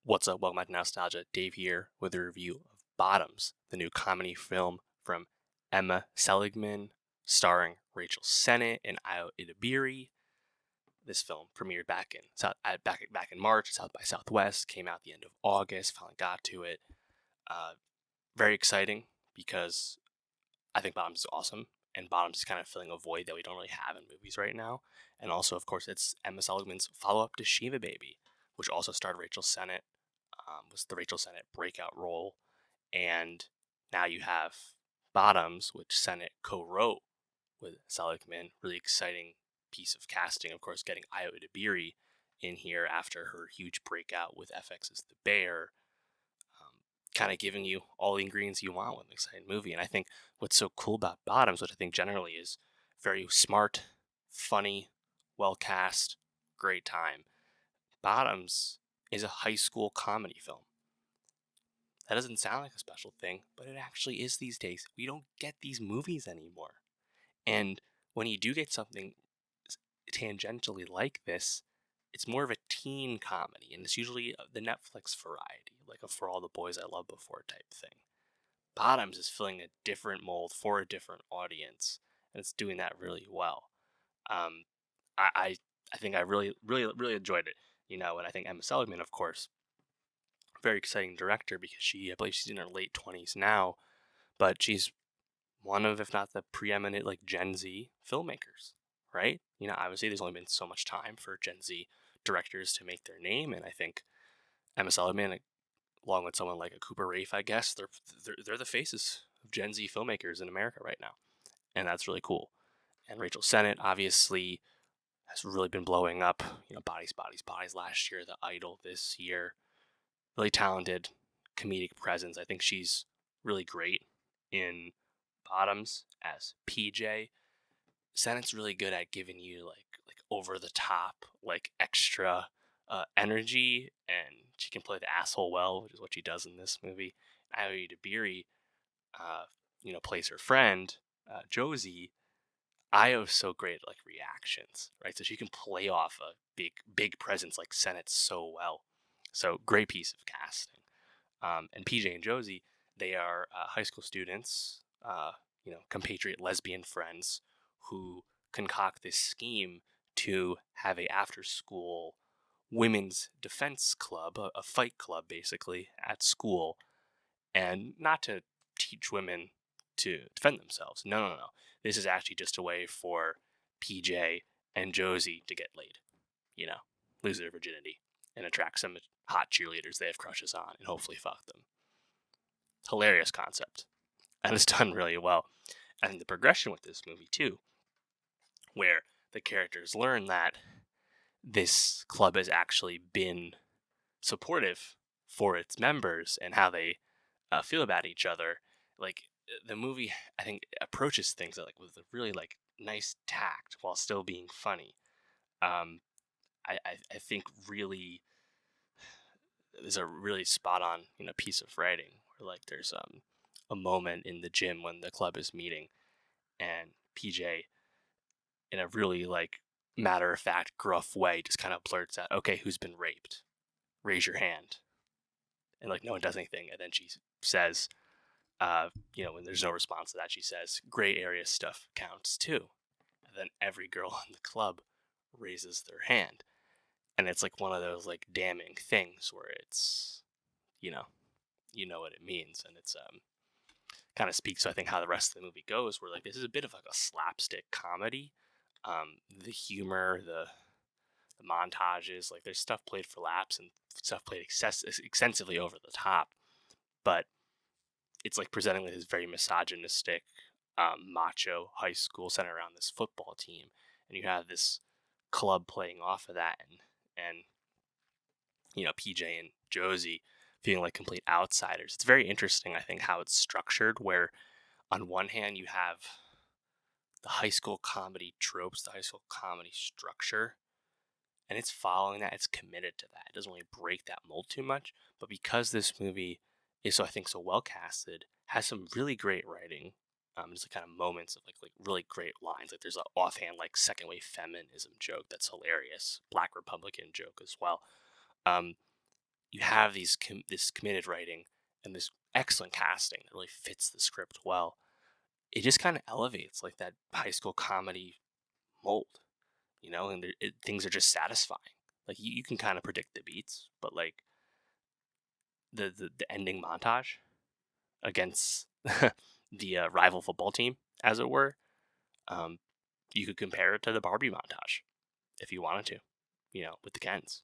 What's up? Welcome back to Nowstalgia. Dave here with a review of Bottoms, the new comedy film from Emma Seligman, starring Rachel Sennott and Edebiri. This film premiered back in March, South by Southwest, came out at the end of August. Finally got to it. Very exciting because I think Bottoms is awesome, and Bottoms is kind of filling a void that we don't really have in movies right now. And also, of course, it's Emma Seligman's follow-up to Shiva Baby, which also starred Rachel Sennott. Was the Rachel Sennott breakout role, and now you have Bottoms, which Sennott co-wrote with Seligman. Really exciting piece of casting, of course, getting Edebiri in here after her huge breakout with FX's The Bear, kind of giving you all the ingredients you want with an exciting movie. And I think what's so cool about Bottoms, which I think generally is very smart, funny, well cast, great time. Bottoms is a high school comedy film. That doesn't sound like a special thing, but it actually is these days. We don't get these movies anymore. And when you do get something tangentially like this, it's more of a teen comedy, and it's usually the Netflix variety, like a For All the Boys I Loved Before type thing. Bottoms is filling a different mold for a different audience, and it's doing that really well. Um, I think I really enjoyed it, and I think Emma Seligman, of course, very exciting director because I believe she's in her late 20s now, but she's one of, if not the preeminent, like Gen Z filmmakers, right? Obviously there's only been so much time for Gen Z directors to make their name, and I think Emma Seligman, along with someone like a Cooper Raiff, I guess, they're the faces of Gen Z filmmakers in America right now, and that's really cool. And Rachel Sennott obviously has really been blowing up. Bodies, Bodies, Bodies last year, The Idol this year. Really talented comedic presence. I think she's really great in Bottoms as PJ. Sennett's really good at giving you like over the top, like extra energy, and she can play the asshole well, which is what she does in this movie. Edebiri, plays her friend Josie. Io's so great at like reactions, right? So she can play off a big presence like Sennett so well. So great piece of casting. And PJ and Josie, they are high school students, compatriot lesbian friends who concoct this scheme to have a after-school women's defense club, a fight club basically, at school, and not to teach women to defend themselves. No. This is actually just a way for PJ and Josie to get laid, lose their virginity and attract some hot cheerleaders they have crushes on and hopefully fuck them. Hilarious concept. And it's done really well. And the progression with this movie, too, where the characters learn that this club has actually been supportive for its members and how they feel about each other. Like, the movie, I think, approaches things with a really nice tact while still being funny. I think really is a really spot on piece of writing where there's a moment in the gym when the club is meeting, and PJ, in a really matter of fact gruff way, just kind of blurts out, "Okay, who's been raped? Raise your hand." And no one does anything, and then she says, when there's no response to that, she says, "Gray area stuff counts too." And then every girl in the club raises their hand. And it's one of those damning things where it's, you know what it means. And it's kind of speaks to, I think, how the rest of the movie goes, where this is a bit of a slapstick comedy. The humor, the montages, there's stuff played for laughs and stuff played extensively over the top, but it's presenting this very misogynistic, macho high school centered around this football team, and you have this club playing off of that, and PJ and Josie feeling like complete outsiders. It's very interesting, I think, how it's structured, where on one hand you have the high school comedy tropes, the high school comedy structure, and it's following that. It's committed to that. It doesn't really break that mold too much, but because this movie is, so I think, so well casted, has some really great writing. There's kind of moments of really great lines. There's an offhand second wave feminism joke that's hilarious. Black Republican joke as well. you have this committed writing and this excellent casting that really fits the script well. It just kind of elevates like that high school comedy mold, and things are just satisfying. Like you can kind of predict the beats, but like the ending montage against the rival football team, as it were, um, you could compare it to the Barbie montage if you wanted to, with the Kens.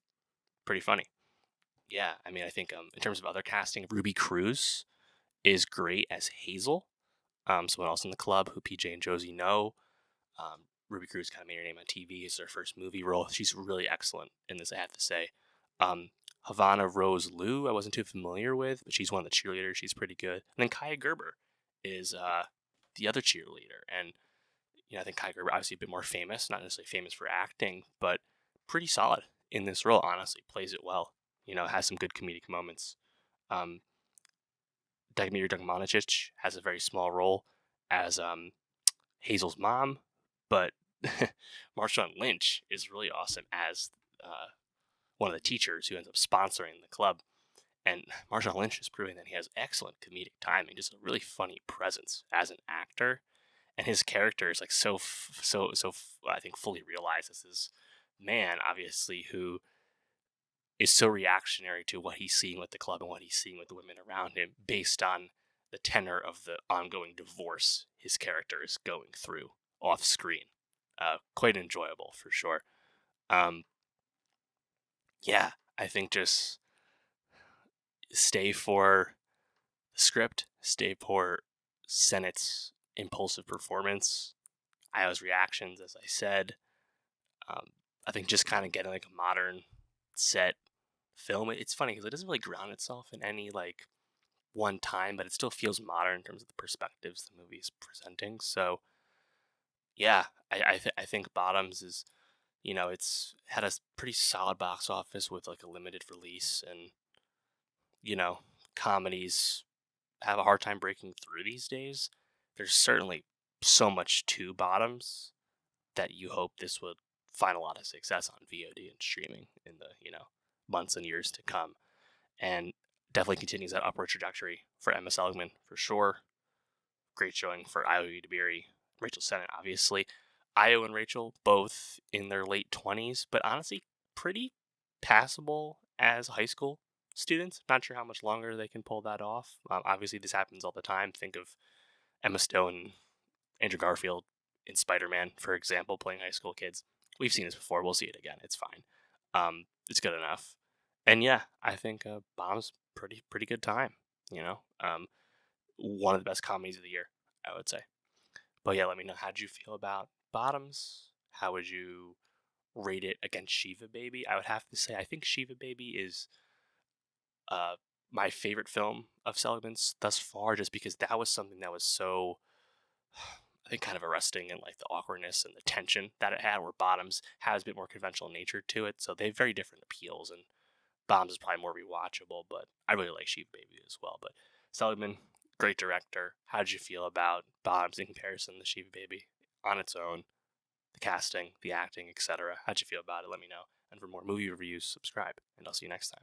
Pretty funny. Yeah, I mean, I think in terms of other casting, Ruby Cruz is great as Hazel, someone else in the club who PJ and Josie know. Ruby Cruz kind of made her name on TV. It's her first movie role. She's really excellent in this, I have to say. Havana Rose Liu, I wasn't too familiar with, but she's one of the cheerleaders. She's pretty good. And then Kaya Gerber is the other cheerleader. And, I think Kaya Gerber, obviously a bit more famous, not necessarily famous for acting, but pretty solid in this role, honestly. Plays it well. Has some good comedic moments. Dagmir Dugmanic has a very small role as Hazel's mom, but Marshawn Lynch is really awesome as one of the teachers who ends up sponsoring the club. And Marshawn Lynch is proving that he has excellent comedic timing, just a really funny presence as an actor. And his character is like I think fully realized as this man, obviously, who is so reactionary to what he's seeing with the club and what he's seeing with the women around him based on the tenor of the ongoing divorce his character is going through off screen. Quite enjoyable for sure. Yeah, I think just stay for the script, stay for Sennett's impulsive performance, Io's reactions, as I said. I think just kind of getting like a modern set film. It's funny because it doesn't really ground itself in any like one time, but it still feels modern in terms of the perspectives the movie's presenting. So yeah, I think Bottoms is, it's had a pretty solid box office with like a limited release, and comedies have a hard time breaking through these days. There's certainly so much to Bottoms that you hope this would find a lot of success on VOD and streaming in the months and years to come, and definitely continues that upward trajectory for Emma Seligman for sure. Great showing for Io Edebiri, Rachel Sennott, obviously. Io and Rachel both in their late 20s, but honestly pretty passable as high school students. Not sure how much longer they can pull that off. Obviously, this happens all the time. Think of Emma Stone, Andrew Garfield in Spider-Man, for example, playing high school kids. We've seen this before. We'll see it again. It's fine. It's good enough. And yeah, I think Bomb's pretty good time. One of the best comedies of the year, I would say. But yeah, let me know, how did you feel about Bottoms? How would you rate it against Shiva Baby? I would have to say I think Shiva Baby is my favorite film of Seligman's thus far, just because that was something that was so, I think, kind of arresting, and like the awkwardness and the tension that it had, where Bottoms has a bit more conventional nature to it. So they have very different appeals, and Bottoms is probably more rewatchable, but I really like Shiva Baby as well. But Seligman, great director. How did you feel about Bottoms in comparison to Shiva Baby on its own? The casting, the acting, etc. How'd you feel about it? Let me know. And for more movie reviews, subscribe, and I'll see you next time.